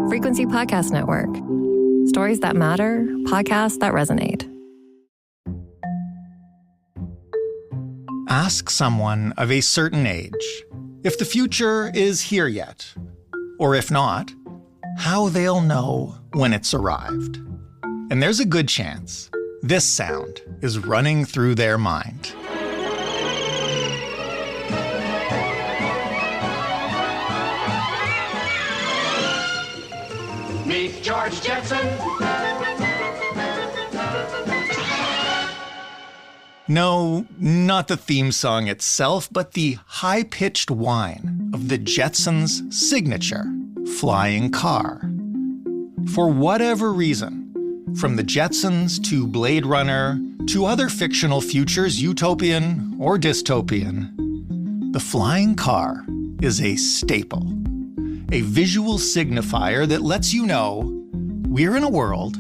Frequency Podcast Network. Stories that matter, podcasts that resonate. Ask someone of a certain age if the future is here yet, or if not, how they'll know when it's arrived. And there's a good chance this sound is running through their mind. Meet George Jetson. No, not the theme song itself, but the high-pitched whine of the Jetsons' signature flying car. For whatever reason, from the Jetsons to Blade Runner to other fictional futures, utopian or dystopian, the flying car is a staple, a visual signifier that lets you know we're in a world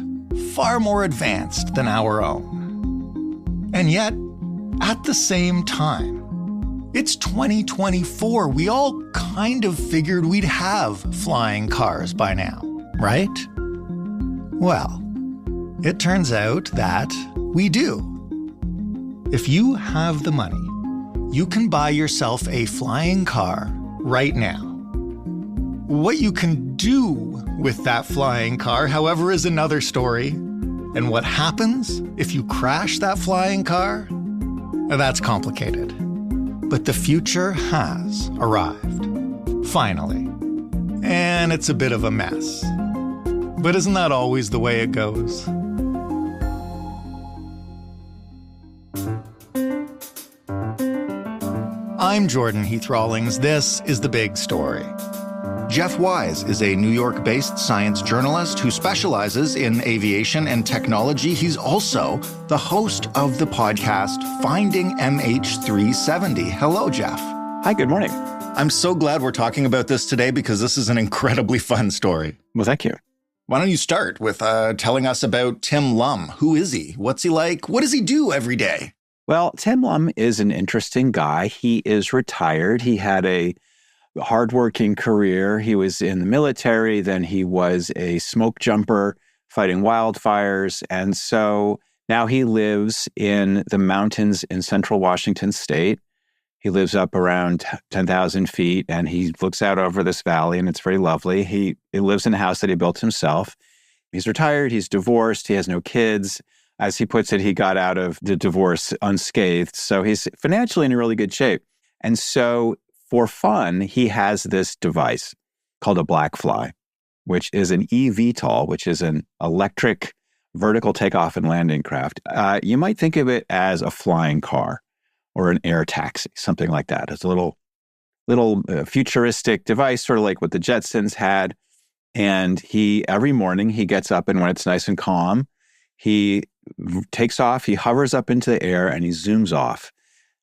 far more advanced than our own. And yet, at the same time, it's 2024. We all kind of figured we'd have flying cars by now, right? Well, it turns out that we do. If you have the money, you can buy yourself a flying car right now. What you can do with that flying car, however, is another story. And what happens if you crash that flying car? That's complicated. But the future has arrived. Finally. And it's a bit of a mess. But isn't that always the way it goes? I'm Jordan Heath Rawlings. This is The Big Story. Jeff Wise is a New York-based science journalist who specializes in aviation and technology. He's also the host of the podcast Finding MH370. Hello, Jeff. Hi, good morning. I'm so glad we're talking about this today because this is an incredibly fun story. Well, thank you. Why don't you start with telling us about Tim Lum? Who is he? What's he like? What does he do every day? Well, Tim Lum is an interesting guy. He is retired. He had a hardworking career. He was in the military, then he was a smoke jumper fighting wildfires. And so now he lives in the mountains in central Washington state. He lives up around 10,000 feet and he looks out over this valley and it's very lovely. He lives in a house that he built himself. He's retired, he's divorced, he has no kids. As he puts it, he got out of the divorce unscathed. So he's financially in a really good shape. And so for fun, he has this device called a Blackfly, which is an eVTOL, which is an electric vertical takeoff and landing craft. You might think of it as a flying car or an air taxi, something like that. It's a little futuristic device, sort of like what the Jetsons had. And every morning he gets up and when it's nice and calm, he takes off, he hovers up into the air and he zooms off.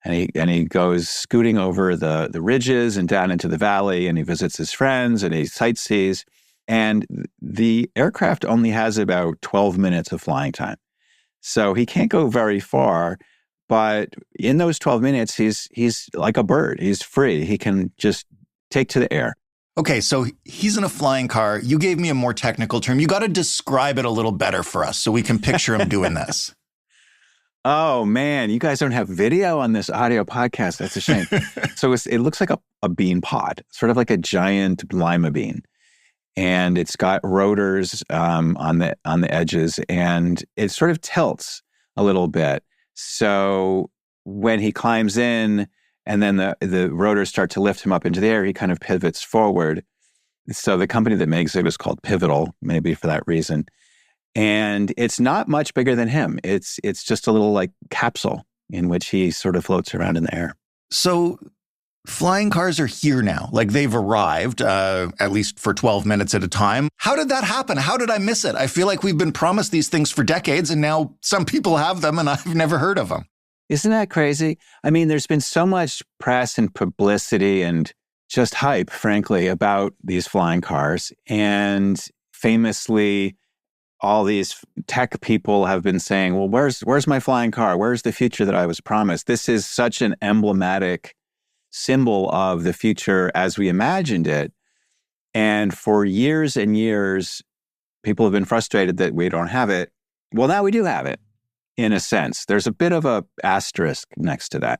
And he goes scooting over the ridges and down into the valley, and he visits his friends, and he sightsees. And the aircraft only has about 12 minutes of flying time. So he can't go very far, but in those 12 minutes, he's like a bird. He's free. He can just take to the air. Okay, so he's in a flying car. You gave me a more technical term. You got to describe it a little better for us so we can picture him doing this. Oh, man, you guys don't have video on this audio podcast. That's a shame. So it looks like a bean pod, sort of like a giant lima bean. And it's got rotors on the edges, and it sort of tilts a little bit. So when he climbs in and then the rotors start to lift him up into the air, he kind of pivots forward. So the company that makes it is called Pivotal, maybe for that reason. And it's not much bigger than him. It's just a little like capsule in which he sort of floats around in the air. So flying cars are here now. Like they've arrived, at least for 12 minutes at a time. How did that happen? How did I miss it? I feel like we've been promised these things for decades and now some people have them and I've never heard of them. Isn't that crazy? I mean, there's been so much press and publicity and just hype, frankly, about these flying cars. And famously, all these tech people have been saying, well, where's my flying car? Where's the future that I was promised? This is such an emblematic symbol of the future as we imagined it. And for years and years, people have been frustrated that we don't have it. Well, now we do have it, in a sense. There's a bit of a asterisk next to that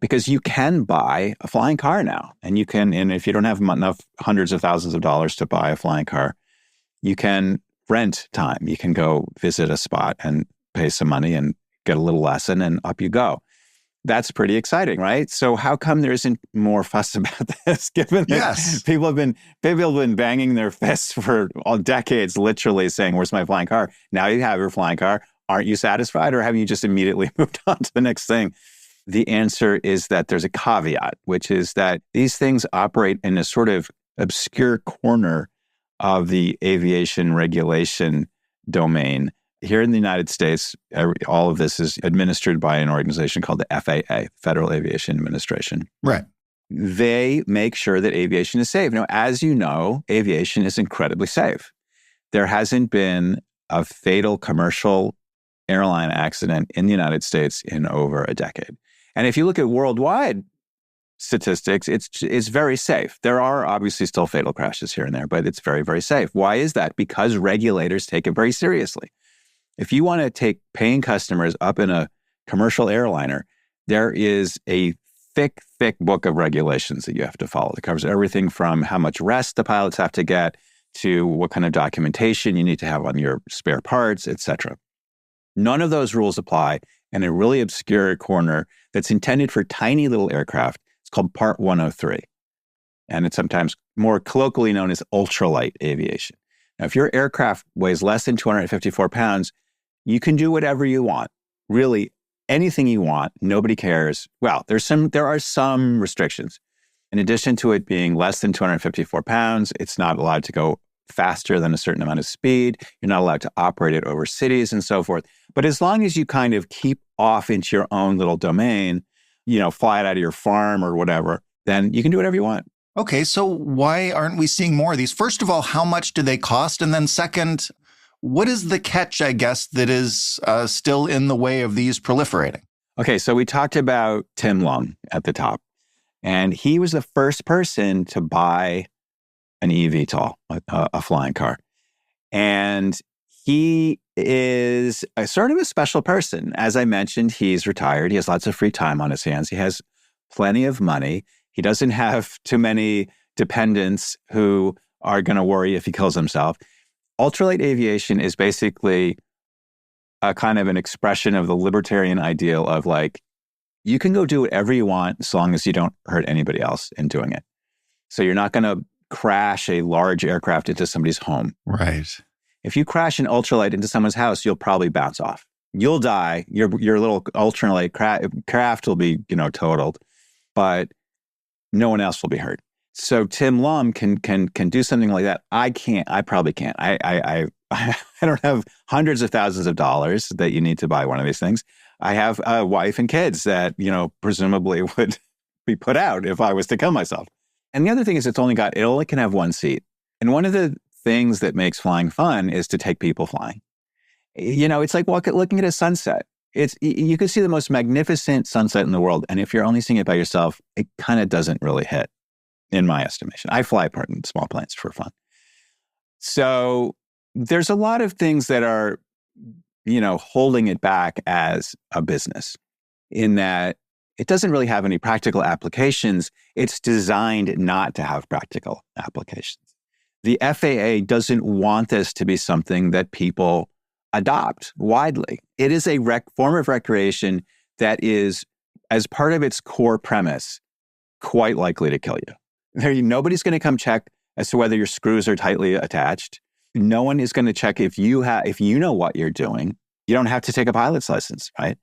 because you can buy a flying car now. And if you don't have enough hundreds of thousands of dollars to buy a flying car, you can rent time. You can go visit a spot and pay some money and get a little lesson and up you go. That's pretty exciting, right? So how come there isn't more fuss about this, given that people have been banging their fists for decades, literally saying, where's my flying car? Now you have your flying car. Aren't you satisfied, or have you just immediately moved on to the next thing? The answer is that there's a caveat, which is that these things operate in a sort of obscure corner of the aviation regulation domain. Here in the United States, all of this is administered by an organization called the FAA, Federal Aviation Administration. Right. They make sure that aviation is safe. Now, as you know, aviation is incredibly safe. There hasn't been a fatal commercial airline accident in the United States in over a decade. And if you look at worldwide statistics, it's very safe. There are obviously still fatal crashes here and there, but it's very, very safe. Why is that? Because regulators take it very seriously. If you want to take paying customers up in a commercial airliner, there is a thick, thick book of regulations that you have to follow. It covers everything from how much rest the pilots have to get to what kind of documentation you need to have on your spare parts, etc. None of those rules apply in a really obscure corner that's intended for tiny little aircraft. It's called Part 103. And it's sometimes more colloquially known as ultralight aviation. Now, if your aircraft weighs less than 254 pounds, you can do whatever you want. Really, anything you want. Nobody cares. Well, there are some restrictions. In addition to it being less than 254 pounds, it's not allowed to go faster than a certain amount of speed. You're not allowed to operate it over cities and so forth. But as long as you kind of keep off into your own little domain, fly it out of your farm or whatever, then you can do whatever you want. Okay, so why aren't we seeing more of these? First of all, how much do they cost? And then second, what is the catch, I guess, that is still in the way of these proliferating? Okay, so we talked about Tim Lung at the top, and he was the first person to buy an eVTOL, a flying car. And he is a sort of a special person. As I mentioned, he's retired. He has lots of free time on his hands. He has plenty of money. He doesn't have too many dependents who are going to worry if he kills himself. Ultralight aviation is basically a kind of an expression of the libertarian ideal of like, you can go do whatever you want as long as you don't hurt anybody else in doing it. So you're not going to crash a large aircraft into somebody's home. Right. If you crash an ultralight into someone's house, you'll probably bounce off. You'll die. Your little ultralight craft will be, totaled, but no one else will be hurt. So Tim Lum can do something like that. I can't. I probably can't. I don't have hundreds of thousands of dollars that you need to buy one of these things. I have a wife and kids that, presumably would be put out if I was to kill myself. And the other thing is it only can have one seat. And one of the things that makes flying fun is to take people flying. It's like looking at a sunset. You can see the most magnificent sunset in the world. And if you're only seeing it by yourself, it kind of doesn't really hit, in my estimation. I fly in small planes for fun. So there's a lot of things that are, holding it back as a business in that it doesn't really have any practical applications. It's designed not to have practical applications. The FAA doesn't want this to be something that people adopt widely. It is a form of recreation that is, as part of its core premise, quite likely to kill you. Nobody's going to come check as to whether your screws are tightly attached. No one is going to check if you know what you're doing. You don't have to take a pilot's license, right?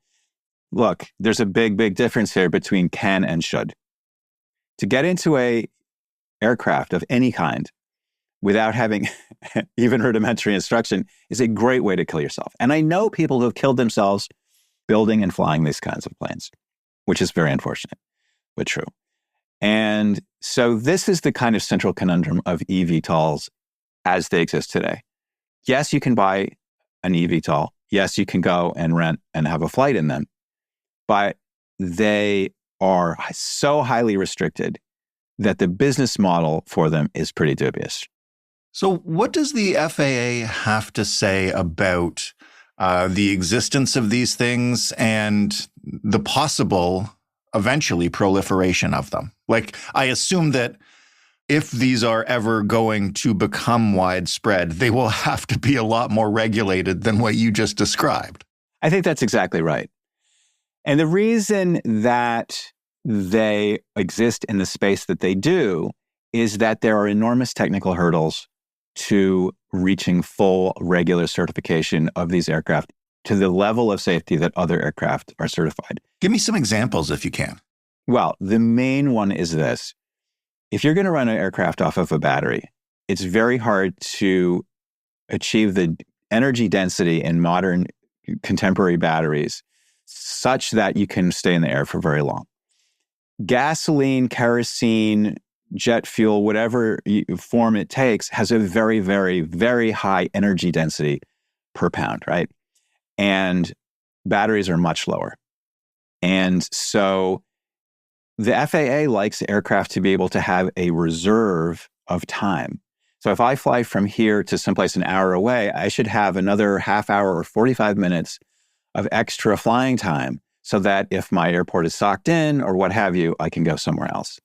Look, there's a big, big difference here between can and should. To get into a aircraft of any kind without having even rudimentary instruction is a great way to kill yourself. And I know people who have killed themselves building and flying these kinds of planes, which is very unfortunate, but true. And so this is the kind of central conundrum of eVTOLs as they exist today. Yes, you can buy an eVTOL. Yes, you can go and rent and have a flight in them, but they are so highly restricted that the business model for them is pretty dubious. So what does the FAA have to say about the existence of these things and the possible, eventually, proliferation of them? Like, I assume that if these are ever going to become widespread, they will have to be a lot more regulated than what you just described. I think that's exactly right. And the reason that they exist in the space that they do is that there are enormous technical hurdles to reaching full regular certification of these aircraft to the level of safety that other aircraft are certified. Give me some examples if you can. Well, the main one is this. If you're going to run an aircraft off of a battery, it's very hard to achieve the energy density in modern contemporary batteries such that you can stay in the air for very long. Gasoline, kerosene, jet fuel, whatever form it takes, has a very, very, very high energy density per pound, right? And batteries are much lower. And so the FAA likes aircraft to be able to have a reserve of time. So if I fly from here to someplace an hour away, I should have another half hour or 45 minutes of extra flying time so that if my airport is socked in or what have you, I can go somewhere else.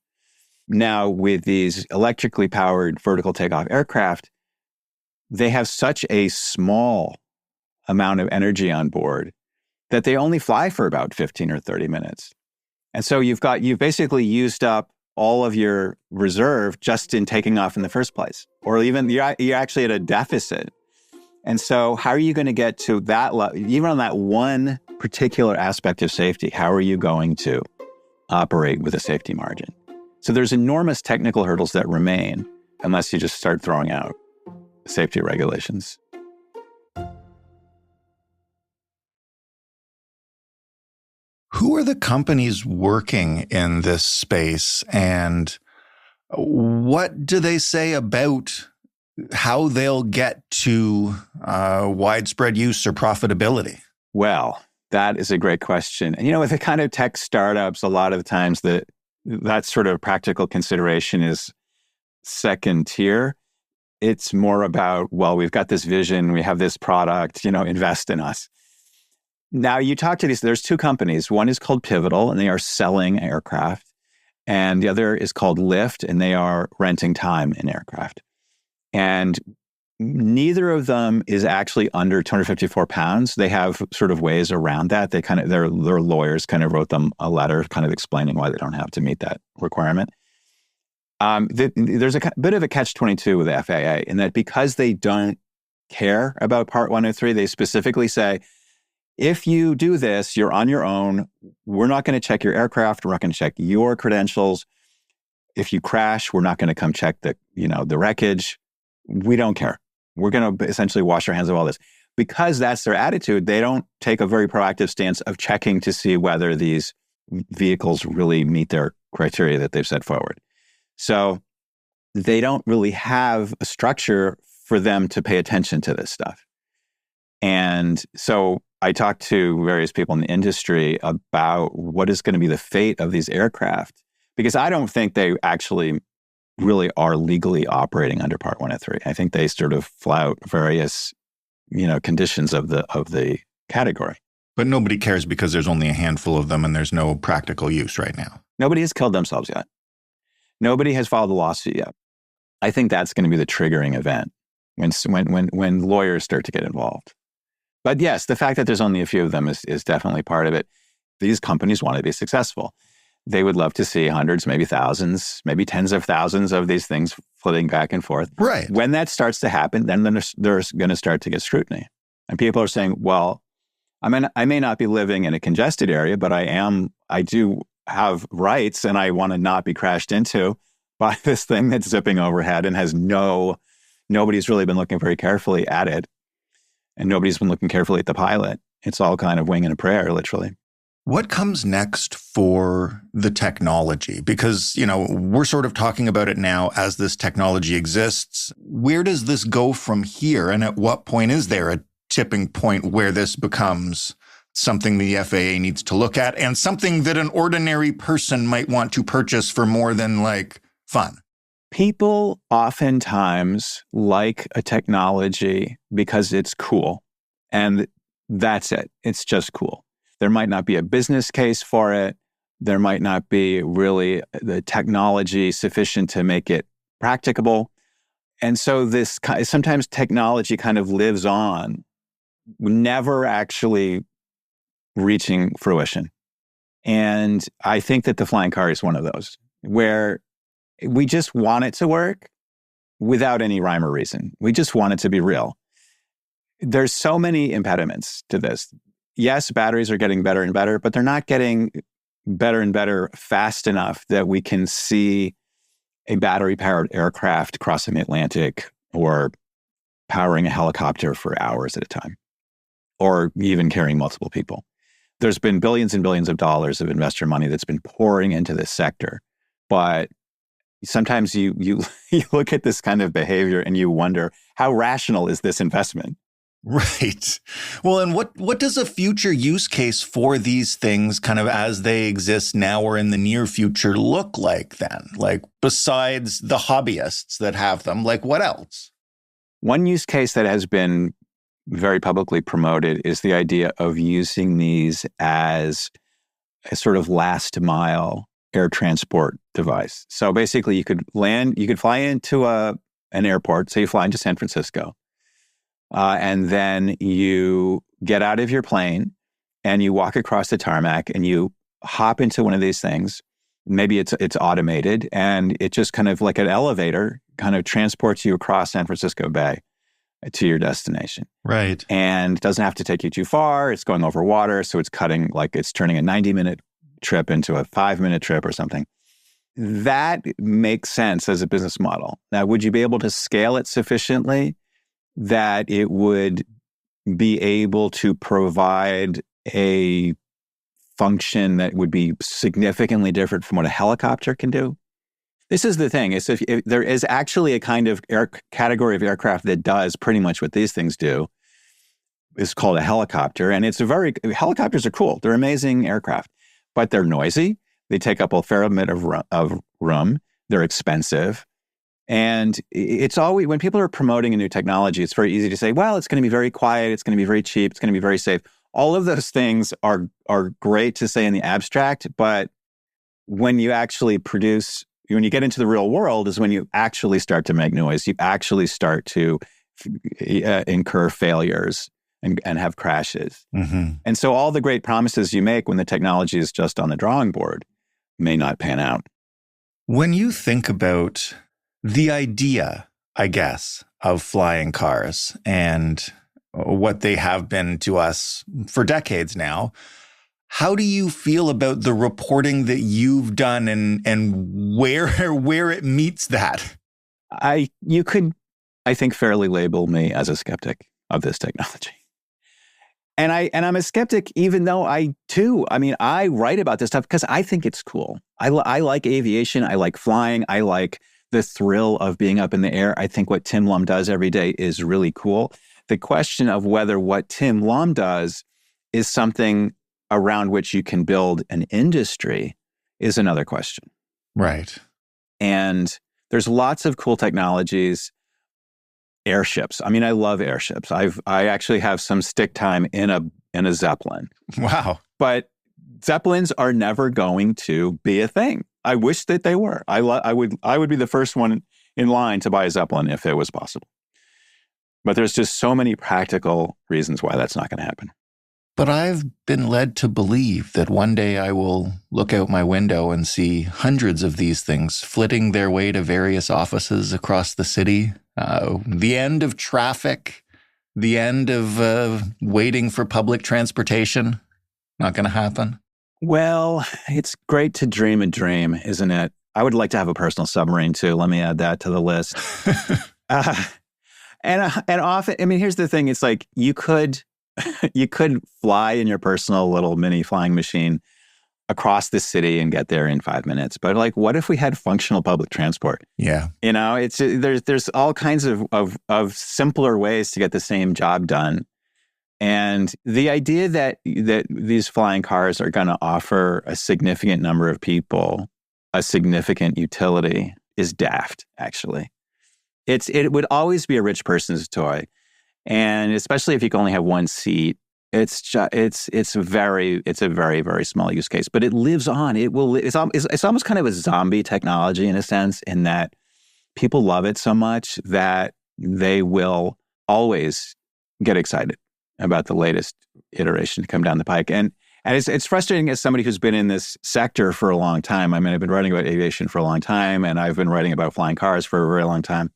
Now, with these electrically powered vertical takeoff aircraft, they have such a small amount of energy on board that they only fly for about 15 or 30 minutes. And so you've basically used up all of your reserve just in taking off in the first place, or even you're actually at a deficit. And so how are you going to get to that level, even on that one particular aspect of safety, how are you going to operate with a safety margin? So there's enormous technical hurdles that remain unless you just start throwing out safety regulations. Who are the companies working in this space, and what do they say about how they'll get to widespread use or profitability? Well, that is a great question. And, with the kind of tech startups, a lot of the times that sort of practical consideration is second tier. It's more about, well, we've got this vision, we have this product, invest in us. Now, you talk to there's two companies. One is called Pivotal, and they are selling aircraft. And the other is called Lyft, and they are renting time in aircraft. And neither of them is actually under 254 pounds. They have sort of ways around that. Their lawyers kind of wrote them a letter kind of explaining why they don't have to meet that requirement. There's a bit of a catch-22 with the FAA in that because they don't care about Part 103, they specifically say, if you do this, you're on your own. We're not going to check your aircraft. We're not going to check your credentials. If you crash, we're not going to come check the wreckage. We don't care. We're going to essentially wash our hands of all this. Because that's their attitude, they don't take a very proactive stance of checking to see whether these vehicles really meet their criteria that they've set forward. So they don't really have a structure for them to pay attention to this stuff. And so I talked to various people in the industry about what is going to be the fate of these aircraft, because I don't think they actually really are legally operating under Part 103. I think they sort of flout various, conditions of the category. But nobody cares because there's only a handful of them and there's no practical use right now. Nobody has killed themselves yet. Nobody has filed a lawsuit yet. I think that's going to be the triggering event when lawyers start to get involved. But yes, the fact that there's only a few of them is definitely part of it. These companies want to be successful. They would love to see hundreds, maybe thousands, maybe tens of thousands of these things flitting back and forth. Right. When that starts to happen, then there's going to start to get scrutiny. And people are saying, well, I may not be living in a congested area, but I do have rights, and I want to not be crashed into by this thing that's zipping overhead and has nobody's really been looking very carefully at it. And nobody's been looking carefully at the pilot. It's all kind of wing and a prayer, literally. What comes next for the technology? Because, we're sort of talking about it now as this technology exists. Where does this go from here? And at what point is there a tipping point where this becomes something the FAA needs to look at and something that an ordinary person might want to purchase for more than like fun? People oftentimes like a technology because it's cool. And that's it. It's just cool. There might not be a business case for it. There might not be really the technology sufficient to make it practicable. And so sometimes technology kind of lives on, never actually reaching fruition. And I think that the flying car is one of those, where we just want it to work without any rhyme or reason. We just want it to be real. There's so many impediments to this. Yes, batteries are getting better and better, but they're not getting better and better fast enough that we can see a battery-powered aircraft crossing the Atlantic or powering a helicopter for hours at a time, or even carrying multiple people. There's been billions and billions of dollars of investor money that's been pouring into this sector, but sometimes you look at this kind of behavior and you wonder, how rational is this investment? Right. Well, and what does a future use case for these things kind of as they exist now or in the near future look like then? Like besides the hobbyists that have them, like what else? One use case that has been very publicly promoted is the idea of using these as a sort of last mile air transport device. So basically you could fly into an airport, say you fly into San Francisco, and then you get out of your plane and you walk across the tarmac and you hop into one of these things. Maybe it's automated and it just kind of like an elevator kind of transports you across San Francisco Bay to your destination. Right. And it doesn't have to take you too far. It's going over water. So it's turning a 90-minute trip into a 5-minute trip or something. That makes sense as a business model. Now, would you be able to scale it sufficiently that it would be able to provide a function that would be significantly different from what a helicopter can do? This is the thing. If there is actually a kind of category of aircraft that does pretty much what these things do. It's called a helicopter, and helicopters are cool. They're amazing aircraft, but they're noisy. They take up a fair amount of room. They're expensive. And it's always, when people are promoting a new technology, it's very easy to say, well, it's going to be very quiet. It's going to be very cheap. It's going to be very safe. All of those things are great to say in the abstract, but when you actually when you get into the real world is when you actually start to make noise. You actually start to incur failures and have crashes. Mm-hmm. And so all the great promises you make when the technology is just on the drawing board may not pan out. When you think about the idea, I guess, of flying cars and what they have been to us for decades now, how do you feel about the reporting that you've done and where it meets that? You could, I think, fairly label me as a skeptic of this technology. And I'm a skeptic, even though I write about this stuff because I think it's cool. I like aviation. I like flying. I like the thrill of being up in the air. I think what Tim Lum does every day is really cool. The question of whether what Tim Lum does is something around which you can build an industry is another question. Right. And there's lots of cool technologies. Airships. I mean, I love airships. I actually have some stick time in a Zeppelin. Wow. But Zeppelins are never going to be a thing. I wish that they were. I would be the first one in line to buy a Zeppelin if it was possible. But there's just so many practical reasons why that's not going to happen. But I've been led to believe that one day I will look out my window and see hundreds of these things flitting their way to various offices across the city. The end of traffic, the end of waiting for public transportation. Not going to happen. Well, it's great to dream a dream, isn't it? I would like to have a personal submarine too. Let me add that to the list. And often, I mean, here's the thing. It's like you could fly in your personal little mini flying machine across the city and get there in 5 minutes. But like, what if we had functional public transport? Yeah. You know, there's all kinds of simpler ways to get the same job done. And the idea that these flying cars are going to offer a significant number of people a significant utility is daft, actually. It would always be a rich person's toy. And especially if you can only have one seat, it's a very, very small use case. But it lives on. It's almost kind of a zombie technology in a sense, in that people love it so much that they will always get excited about the latest iteration to come down the pike. And it's frustrating as somebody who's been in this sector for a long time. I mean, I've been writing about aviation for a long time, and I've been writing about flying cars for a very long time.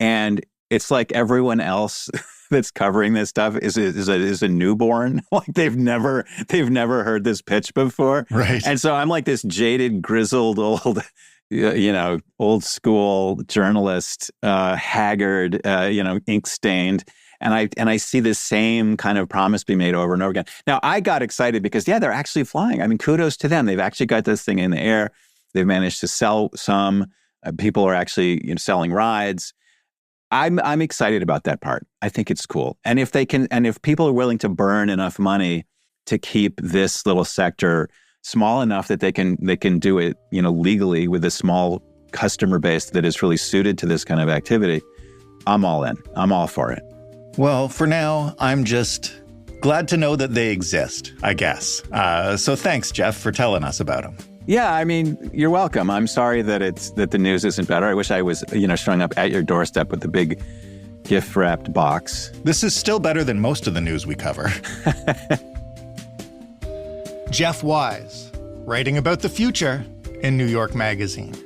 And it's like everyone else that's covering this stuff is a newborn. Like they've never heard this pitch before. Right. And so I'm like this jaded, grizzled, old school journalist, haggard, ink stained. And I see the same kind of promise be made over and over again. Now, I got excited because, they're actually flying. I mean, kudos to them. They've actually got this thing in the air. They've managed to sell some. People are actually selling rides. I'm excited about that part. I think it's cool. And if people are willing to burn enough money to keep this little sector small enough that they can do it, legally with a small customer base that is really suited to this kind of activity, I'm all in. I'm all for it. Well, for now, I'm just glad to know that they exist, I guess. So thanks, Jeff, for telling us about them. Yeah, I mean, you're welcome. I'm sorry that the news isn't better. I wish I was, showing up at your doorstep with the big gift-wrapped box. This is still better than most of the news we cover. Jeff Wise, writing about the future in New York Magazine.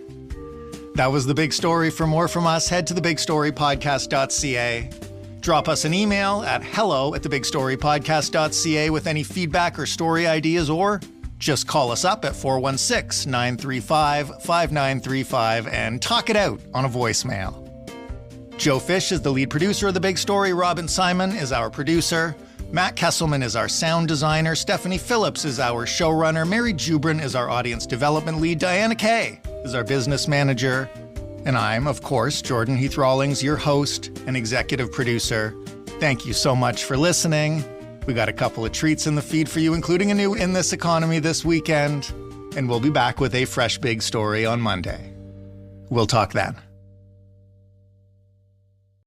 That was The Big Story. For more from us, head to thebigstorypodcast.ca. Drop us an email at hello@thebigstorypodcast.ca with any feedback or story ideas, or just call us up at 416-935-5935 and talk it out on a voicemail. Joe Fish is the lead producer of The Big Story. Robin Simon is our producer. Matt Kesselman is our sound designer. Stephanie Phillips is our showrunner. Mary Jubrin is our audience development lead. Diana Kay is our business manager. And I'm, of course, Jordan Heath Rawlings, your host and executive producer. Thank you so much for listening. We got a couple of treats in the feed for you, including a new In This Economy this weekend. And we'll be back with a fresh big story on Monday. We'll talk then.